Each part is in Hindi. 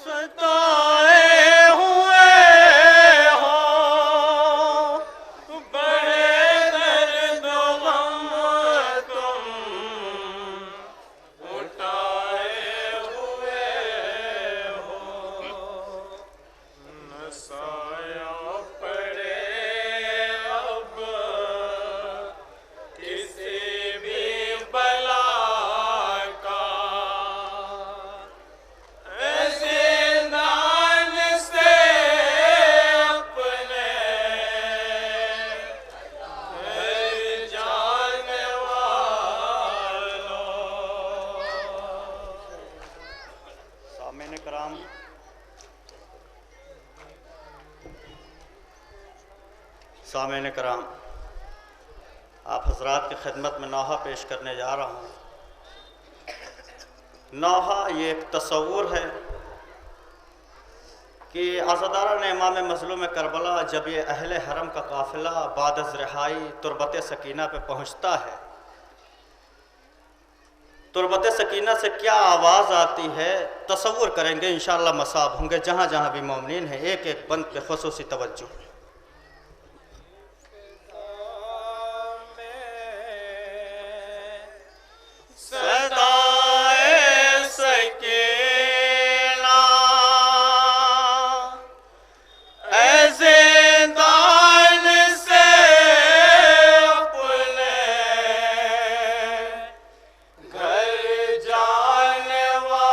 सताए हुए हो, बड़े दर्द गम तुम उठाए हुए हो। न साया पड़े अब किसी भी बला का, जिंदान से अपने घर जाने वालों। सामईन कराम, सामईन कराम, आप हजरात की खिदमत में नौहा पेश करने जा रहा हूँ। नौहा ये एक तस्वुर है कि आज़ादारा ने इमाम मज़लूम करबला जब ये अहले हरम का काफ़िला बाद रिहाई तुरबत सकीना पे पहुँचता है, तुरबत सकीना से क्या आवाज़ आती है तस्वुर करेंगे इंशाअल्लाह। मसाब होंगे जहाँ जहाँ भी मोमिनीन हैं, एक एक बंद पे खुसूसी तवज्जो। सदाए सकीना ऐ जिंदान से अपने घर जाने वालों।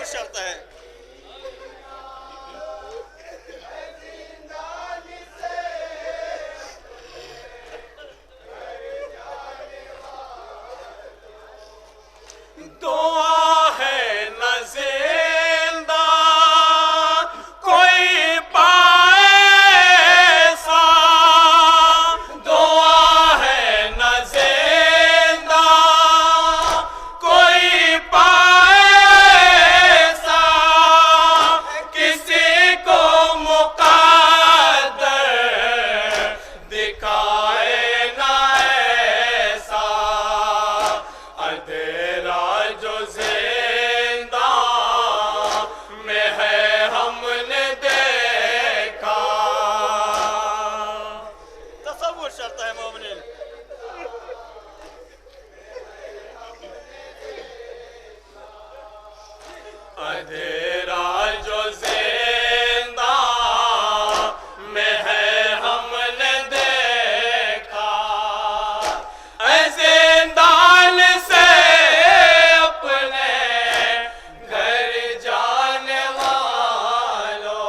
शर्त है। दुआ है न जिंदा कोई पाए सा, दुआ है न जिंदा कोई पाए सा, किसी को मुक़द्दर दिखाए ना ऐसा, अंधेरा जो जिंदा में है हमने देखा। तसव्वुर शर्त है मोमिनीन। अंधेरा जो जिंदा में है हमने देखा, जिंदान से अपने घर जाने वालों।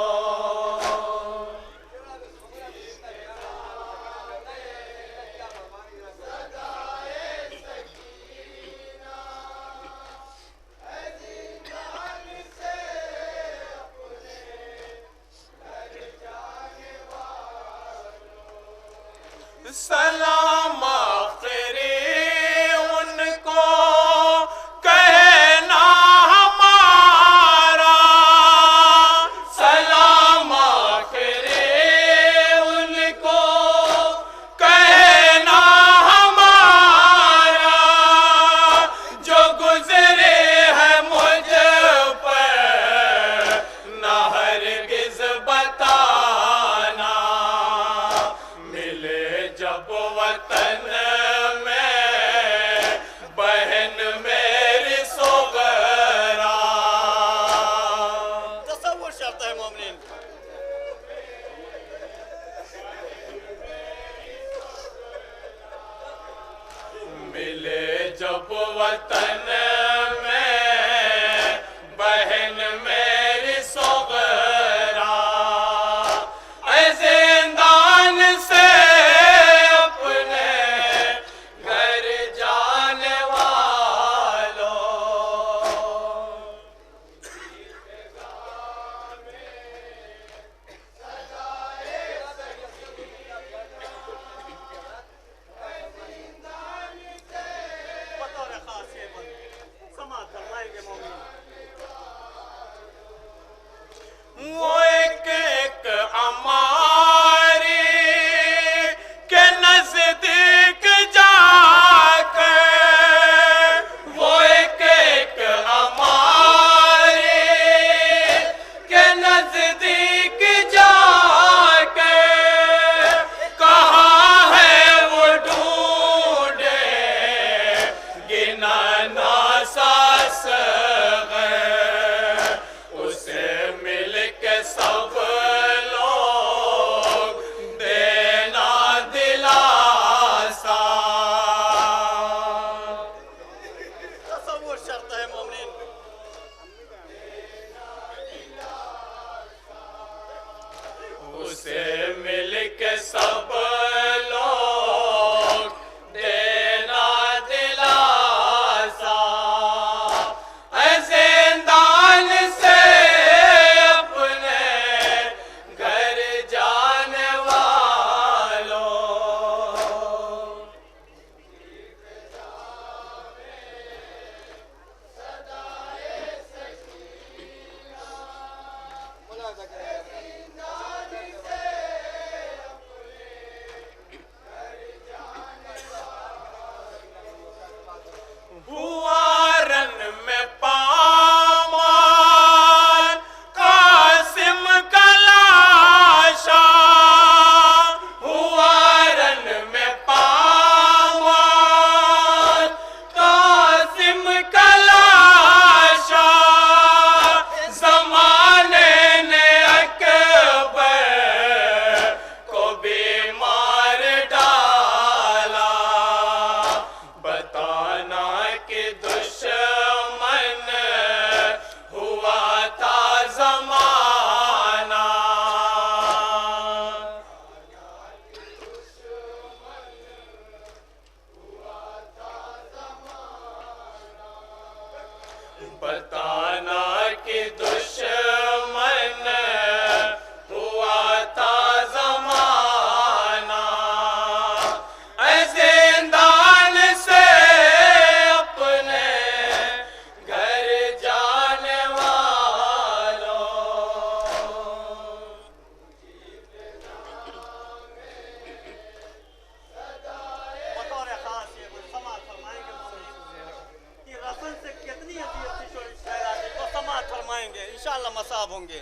इंशाअल्लाह मसाब होंगे।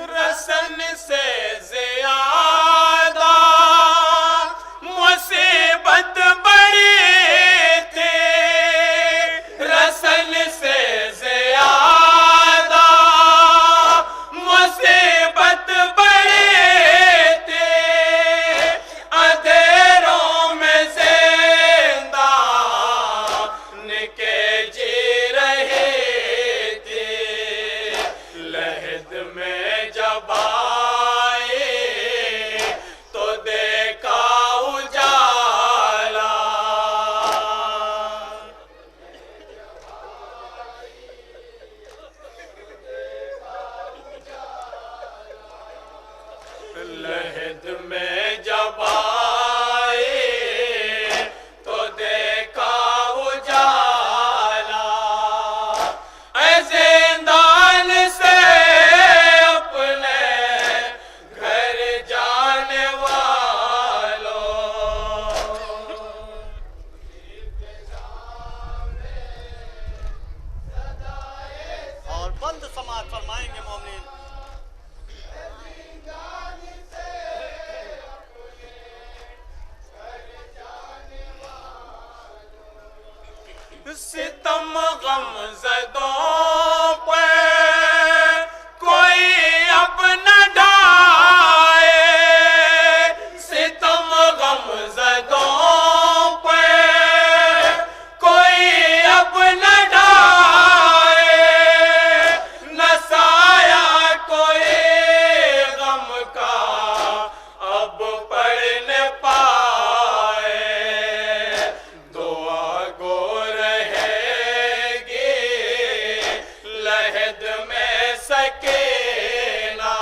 रसन से ज़्यादा मुसीबत बड़ी थी, रसन से ज़्यादा मुसीबत बड़ी थी, अंधेरों में ज़िंदान के जी रही थी, लहद में जब आए तो देखा उजाला, लहद में जब आए तो देखा उजाला, ऐसे दान से अपने घर जाने वालों, और बंद समाज फरमाएंगे मोमिन। सितम गम ज़दों पे कोई अब न ढाए, सितम गम ज़दों पे कोई अब न ढाए, न साया कोई गम का अब पढ़ने पाए, दुआ गो रहेगी लहद में सकीना,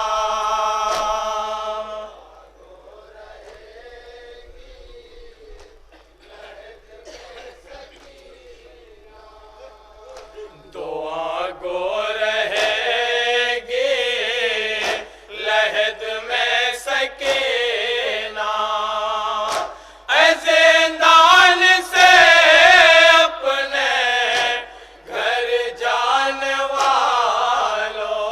दुआ गो रहेगी लहद में सकीना, ऐसे दान से अपने घर जाने वालों,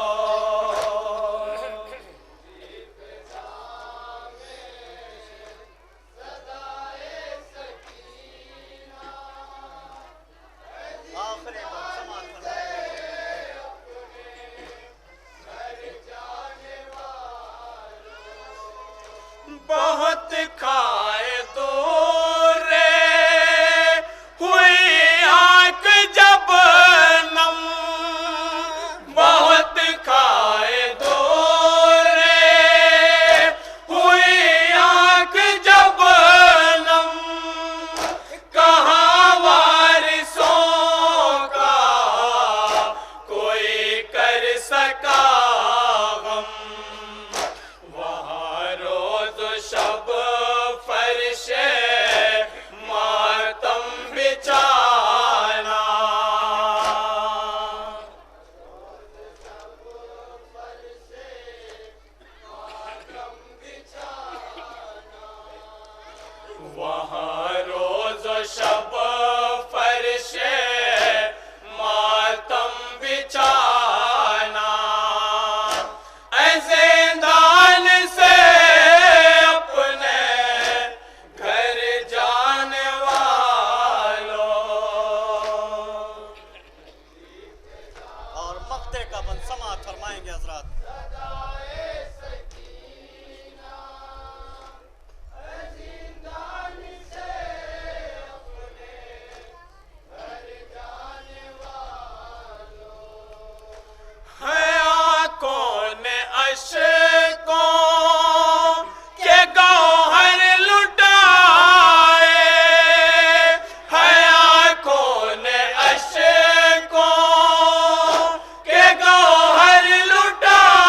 आखिरी बंद समाज फरमाएंगे। बहुत खाए दूरे हुई आंख जब नम, बहुत खाए दूरे हुई आंख जब नम, कहाँ वारिसों का कोई कर सका गम, वहाँ रोज शब फर्शे मातम बिछाना, वहाँ रोज शब फर्शे मातम बिछाना, ऐसे दान से अपने घर जाने वालों, और मक्ते का बंद समाज फरमाएंगे हजरात। है आँखों ने अशकों के गौहर लुटाए, है आँखों ने अशकों के गौहर लुटाए,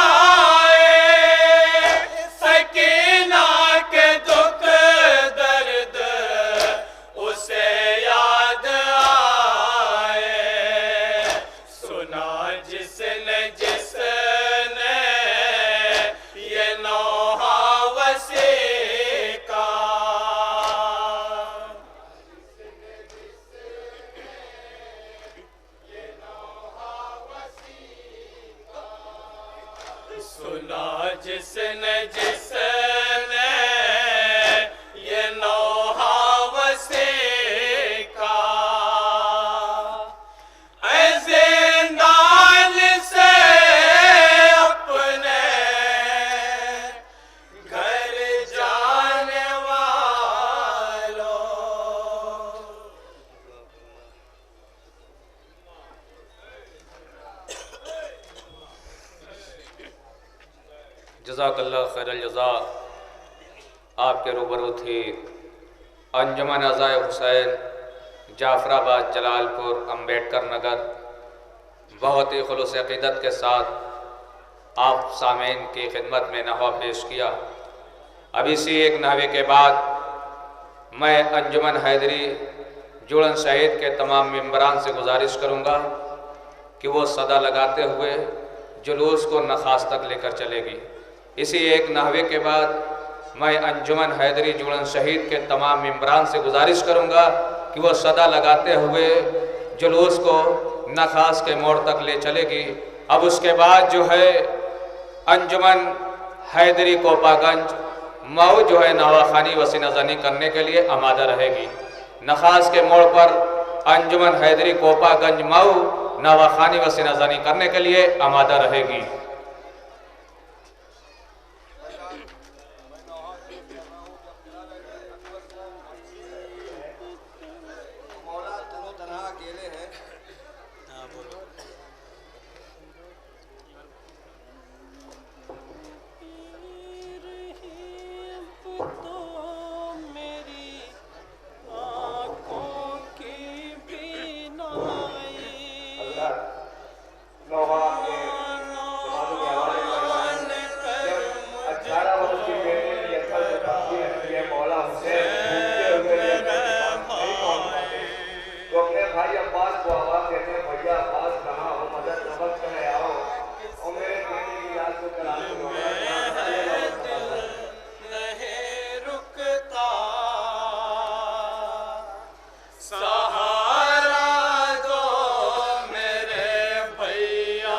जिसने जिसने ये नौहा वसी का जिंदान से अपने घर जाने वालों जज़ाकल्लाह खैरल जज़ा। आपके रूबरू थी अंजुमन अज़ाए हुसैन, जाफराबाद, जलालपुर, अम्बेडकर नगर। बहुत ही खुलूस अक़ीदत के साथ आप सामीन की खिदमत में नहवा पेश किया। अब इसी एक नहवे के बाद मैं अंजुमन हैदरी जुड़न शहीद के तमाम मेंबरान से गुजारिश करूँगा कि वो सदा लगाते हुए जुलूस को नखास तक लेकर चलेगी। इसी एक नहवे के बाद मैं अंजुमन हैदरी जुड़न शहीद के तमाम मेंबरान से गुजारिश करूँगा कि वो सदा लगाते हुए जुलूस को नखास के मोड़ तक ले चलेगी। अब उसके बाद जो है अंजुमन हैदरी कोपागंज मऊ जो है नवाखानी वसीना ज़नी करने के लिए आमादा रहेगी। नखास के मोड़ पर अंजुमन हैदरी कोपागंज मऊ नवाखानी वसीना ज़नी करने के लिए आमादा रहेगी। सहारा दो मेरे भैया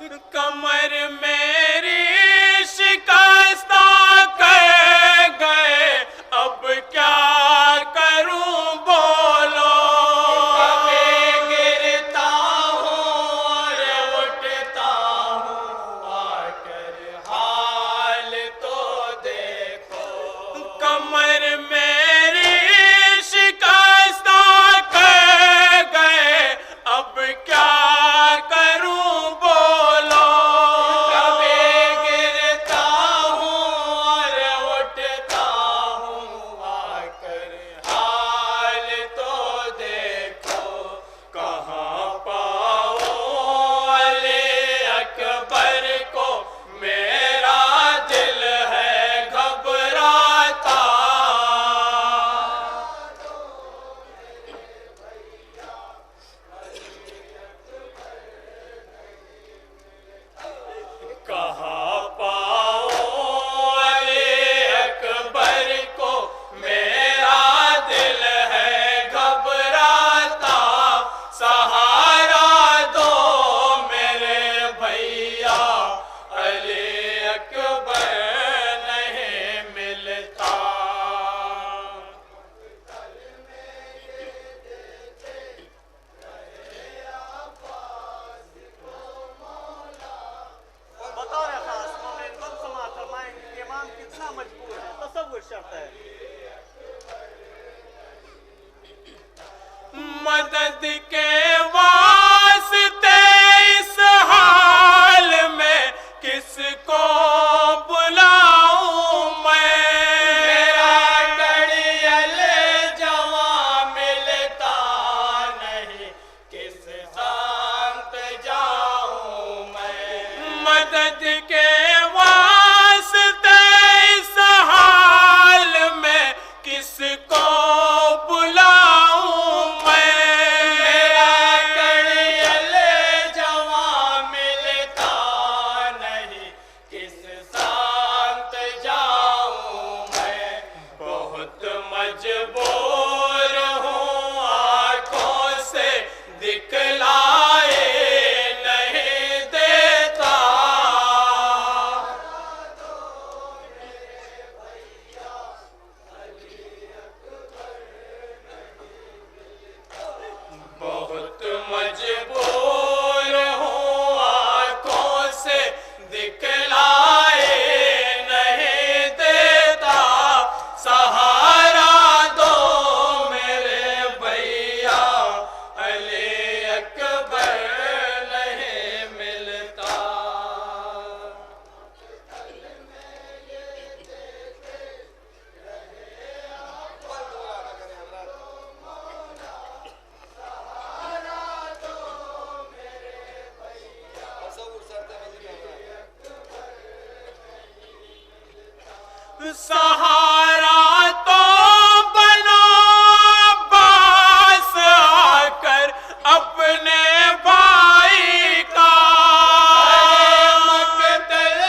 कमर मेरी शिकस्ता कर गए, अब क्या करूं बोलो। कभी गिरता हूँ और उठता हूँ, आकर हाल तो देखो। कमर मेरी शिकस्ता कर गए, अब क्या करूं बोलो। कभी गिरता हूँ और उठता हूँ, आकर हाल तो देखो। कहाँ पाओ अली अकबर को, मेरा दिल है घबराता। कहाँ पाओ अली अकबर को, मेरा दिल है घबराता। सहारा दो मेरे भैया, अली अकबर नहीं मिलता। बताओ या खास मोमिन, कब समाअत फरमाएं कि इमाम कितना मजबूर है, तसव्वुर शर्त है। मदद के वास्ते इस हाल में किसको बुलाऊं मैं। मेरा कड़ियल जवां मिलता नहीं, किस शांत जाऊं मैं। मदद के वास्ते इस हाल में किसको बुलाऊं मैं। मेरा कड़ियल जवां मिलता नहीं, किस शांत जाऊं मैं। बहुत मजबूर हूँ, आँखों से दिखलाए नहीं देता। बहुत मजबूर हूँ, आँखों से दिखलाए नहीं देता। सहारा दो मेरे भैया, अली अकबर नहीं मिलता। सहारा तो बनो अब्बास, आकर अपने भाई का। मकतल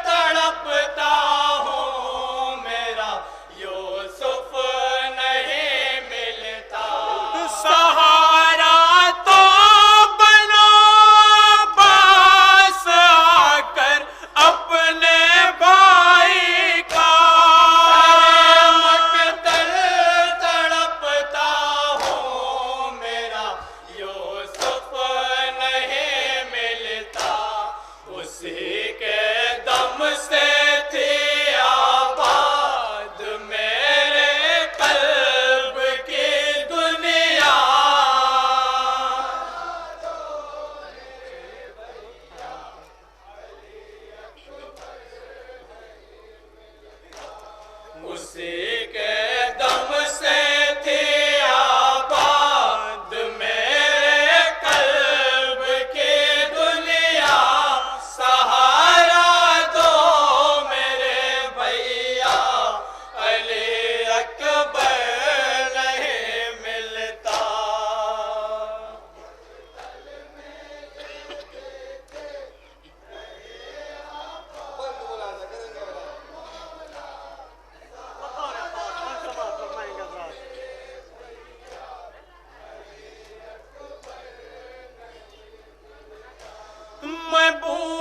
तड़पता हूँ, मेरा यूसुफ नहीं मिलता। सहारा तो बनो अब्बास, आकर अपने भाई का। मैं भूल